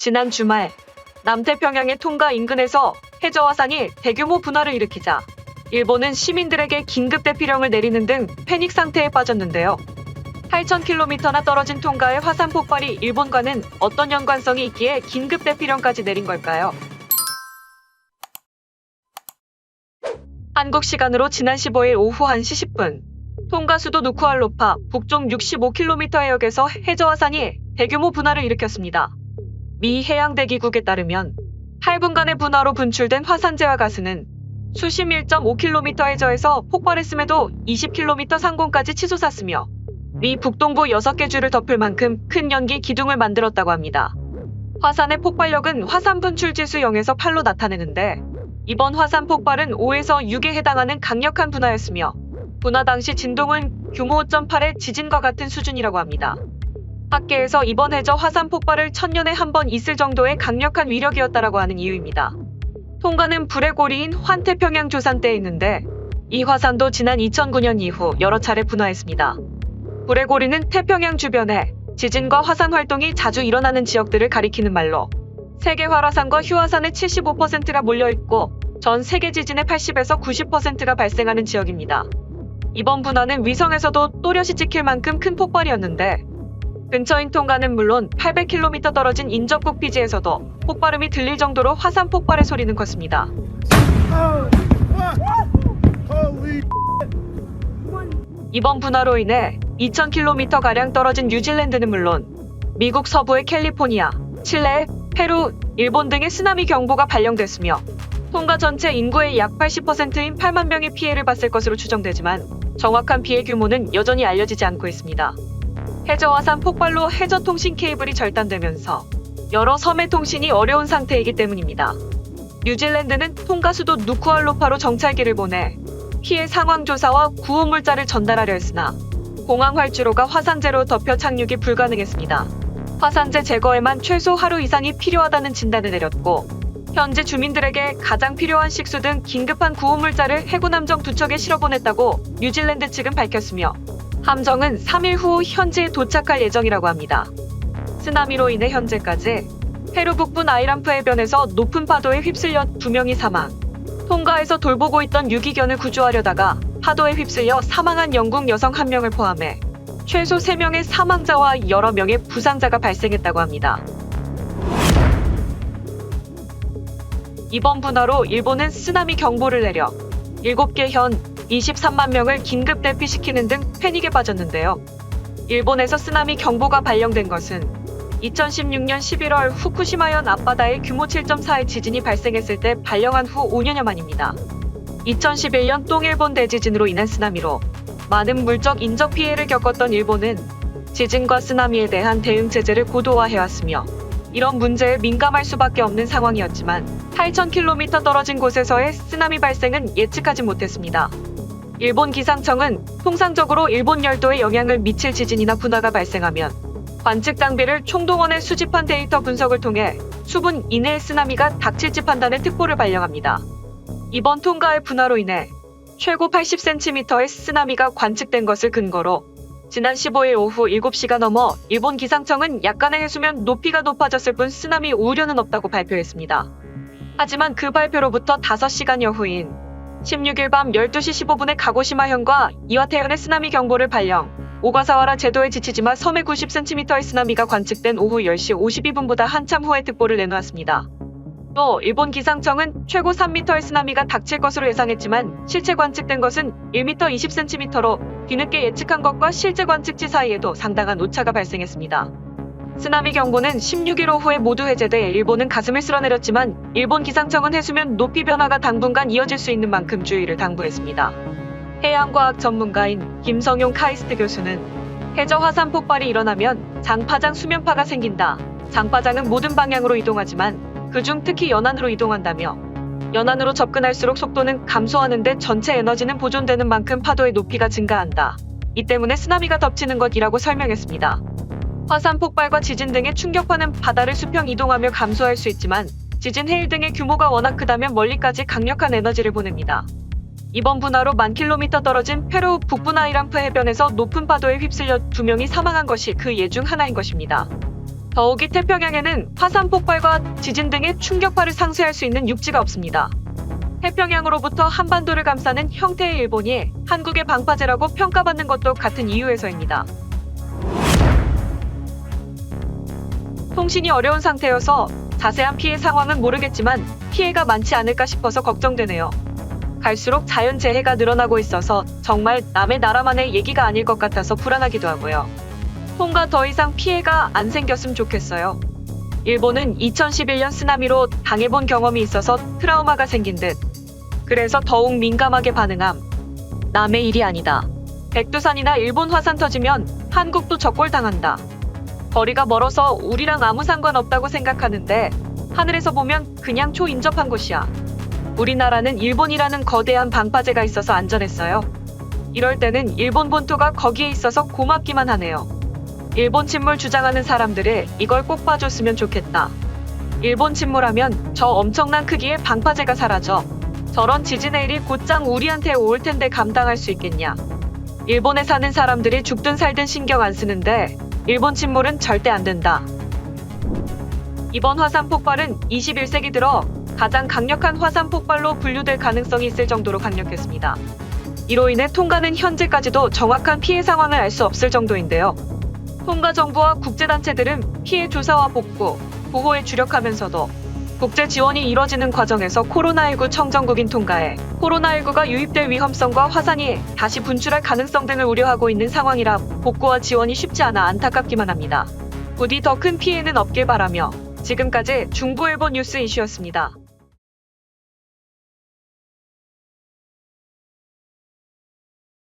지난 주말 남태평양의 통가 인근에서 해저 화산이 대규모 분화를 일으키자 일본은 시민들에게 긴급 대피령을 내리는 등 패닉 상태에 빠졌는데요. 8,000km나 떨어진 통가의 화산 폭발이 일본과는 어떤 연관성이 있기에 긴급 대피령까지 내린 걸까요? 한국 시간으로 지난 15일 오후 1시 10분, 통가 수도 누쿠알로파 북쪽 65km 해역에서 해저 화산이 대규모 분화를 일으켰습니다. 미 해양대기국에 따르면 8분간의 분화로 분출된 화산재와 가스는 수심 1.5km 해저에서 폭발했음에도 20km 상공까지 치솟았으며 미 북동부 6개 주를 덮을 만큼 큰 연기 기둥을 만들었다고 합니다. 화산의 폭발력은 화산 분출 지수 0에서 8로 나타내는데 이번 화산 폭발은 5에서 6에 해당하는 강력한 분화였으며 분화 당시 진동은 규모 5.8의 지진과 같은 수준이라고 합니다. 학계에서 이번 해저 화산 폭발을 1000년에 한 번 있을 정도의 강력한 위력이었다라고 하는 이유입니다. 통가는 불의 고리인 환태평양 조산대에 있는데 이 화산도 지난 2009년 이후 여러 차례 분화했습니다. 불의 고리는 태평양 주변에 지진과 화산 활동이 자주 일어나는 지역들을 가리키는 말로 세계 활화산과 휴화산의 75%가 몰려있고 전 세계 지진의 80에서 90%가 발생하는 지역입니다. 이번 분화는 위성에서도 또렷이 찍힐 만큼 큰 폭발이었는데 근처인 통가는 물론 800km 떨어진 인접국 피지에서도 폭발음이 들릴 정도로 화산 폭발의 소리는 컸습니다. 이번 분화로 인해 2000km가량 떨어진 뉴질랜드는 물론 미국 서부의 캘리포니아, 칠레, 페루, 일본 등의 쓰나미 경보가 발령됐으며 통가 전체 인구의 약 80%인 8만 명이 피해를 봤을 것으로 추정되지만 정확한 피해 규모는 여전히 알려지지 않고 있습니다. 해저 화산 폭발로 해저 통신 케이블이 절단되면서 여러 섬의 통신이 어려운 상태이기 때문입니다. 뉴질랜드는 통가 수도 누쿠알로파로 정찰기를 보내 피해 상황 조사와 구호 물자를 전달하려 했으나 공항 활주로가 화산재로 덮여 착륙이 불가능했습니다. 화산재 제거에만 최소 하루 이상이 필요하다는 진단을 내렸고 현재 주민들에게 가장 필요한 식수 등 긴급한 구호 물자를 해군 함정 2척에 실어보냈다고 뉴질랜드 측은 밝혔으며 함정은 3일 후 현지에 도착할 예정이라고 합니다. 쓰나미로 인해 현재까지 페루 북부 나이람프 해변에서 높은 파도에 휩쓸려 2명이 사망, 통가에서 돌보고 있던 유기견을 구조하려다가 파도에 휩쓸려 사망한 영국 여성 1명을 포함해 최소 3명의 사망자와 여러 명의 부상자가 발생했다고 합니다. 이번 분화로 일본은 쓰나미 경보를 내려 7개 현 23만 명을 긴급 대피시키는 등 패닉에 빠졌는데요. 일본에서 쓰나미 경보가 발령된 것은 2016년 11월 후쿠시마현 앞바다에 규모 7.4의 지진이 발생했을 때 발령한 후 5년여 만입니다. 2011년 동일본 대지진으로 인한 쓰나미로 많은 물적 인적 피해를 겪었던 일본은 지진과 쓰나미에 대한 대응 체제를 고도화해왔으며 이런 문제에 민감할 수밖에 없는 상황이었지만 8,000km 떨어진 곳에서의 쓰나미 발생은 예측하지 못했습니다. 일본 기상청은 통상적으로 일본 열도에 영향을 미칠 지진이나 분화가 발생하면 관측 장비를 총동원해 수집한 데이터 분석을 통해 수분 이내의 쓰나미가 닥칠지 판단의 특보를 발령합니다. 이번 통가의 분화로 인해 최고 80cm의 쓰나미가 관측된 것을 근거로 지난 15일 오후 7시가 넘어 일본 기상청은 약간의 해수면 높이가 높아졌을 뿐 쓰나미 우려는 없다고 발표했습니다. 하지만 그 발표로부터 5시간여 후인 16일 밤 12시 15분에 가고시마현과 이와테현의 쓰나미 경보를 발령, 오가사와라 제도에 지치지마 섬에 90cm의 쓰나미가 관측된 오후 10시 52분보다 한참 후에 특보를 내놓았습니다. 또 일본 기상청은 최고 3m의 쓰나미가 닥칠 것으로 예상했지만 실제 관측된 것은 1m 20cm로 뒤늦게 예측한 것과 실제 관측치 사이에도 상당한 오차가 발생했습니다. 쓰나미 경보는 16일 오후에 모두 해제돼 일본은 가슴을 쓸어내렸지만 일본 기상청은 해수면 높이 변화가 당분간 이어질 수 있는 만큼 주의를 당부했습니다. 해양과학 전문가인 김성용 카이스트 교수는 해저 화산 폭발이 일어나면 장파장 수면파가 생긴다. 장파장은 모든 방향으로 이동하지만 그중 특히 연안으로 이동한다며 연안으로 접근할수록 속도는 감소하는데 전체 에너지는 보존되는 만큼 파도의 높이가 증가한다. 이 때문에 쓰나미가 덮치는 것이라고 설명했습니다. 화산 폭발과 지진 등의 충격파는 바다를 수평 이동하며 감소할 수 있지만 지진 해일 등의 규모가 워낙 크다면 멀리까지 강력한 에너지를 보냅니다. 이번 분화로 10,000km 떨어진 페루 북부 나이람프 해변에서 높은 파도에 휩쓸려 2명이 사망한 것이 그 예 중 하나인 것입니다. 더욱이 태평양에는 화산 폭발과 지진 등의 충격파를 상쇄할 수 있는 육지가 없습니다. 태평양으로부터 한반도를 감싸는 형태의 일본이 한국의 방파제라고 평가받는 것도 같은 이유에서입니다. 통신이 어려운 상태여서 자세한 피해 상황은 모르겠지만 피해가 많지 않을까 싶어서 걱정되네요. 갈수록 자연재해가 늘어나고 있어서 정말 남의 나라만의 얘기가 아닐 것 같아서 불안하기도 하고요. 통가 더 이상 피해가 안 생겼으면 좋겠어요. 일본은 2011년 쓰나미로 당해본 경험이 있어서 트라우마가 생긴 듯. 그래서 더욱 민감하게 반응함. 남의 일이 아니다. 백두산이나 일본 화산 터지면 한국도 적골 당한다. 거리가 멀어서 우리랑 아무 상관없다고 생각하는데 하늘에서 보면 그냥 초인접한 곳이야. 우리나라는 일본이라는 거대한 방파제가 있어서 안전했어요. 이럴 때는 일본 본토가 거기에 있어서 고맙기만 하네요. 일본 침몰 주장하는 사람들이 이걸 꼭 봐줬으면 좋겠다. 일본 침몰하면 저 엄청난 크기의 방파제가 사라져. 저런 지진의 일이 곧장 우리한테 올 텐데 감당할 수 있겠냐. 일본에 사는 사람들이 죽든 살든 신경 안 쓰는데 일본 침몰은 절대 안 된다. 이번 화산 폭발은 21세기 들어 가장 강력한 화산 폭발로 분류될 가능성이 있을 정도로 강력했습니다. 이로 인해 통가는 현재까지도 정확한 피해 상황을 알 수 없을 정도인데요. 통가 정부와 국제단체들은 피해 조사와 복구, 보호에 주력하면서도 국제 지원이 이뤄지는 과정에서 코로나19 청정국인 통가에 코로나19가 유입될 위험성과 화산이 다시 분출할 가능성 등을 우려하고 있는 상황이라 복구와 지원이 쉽지 않아 안타깝기만 합니다. 부디 더 큰 피해는 없길 바라며 지금까지 중부일보 뉴스 이슈였습니다.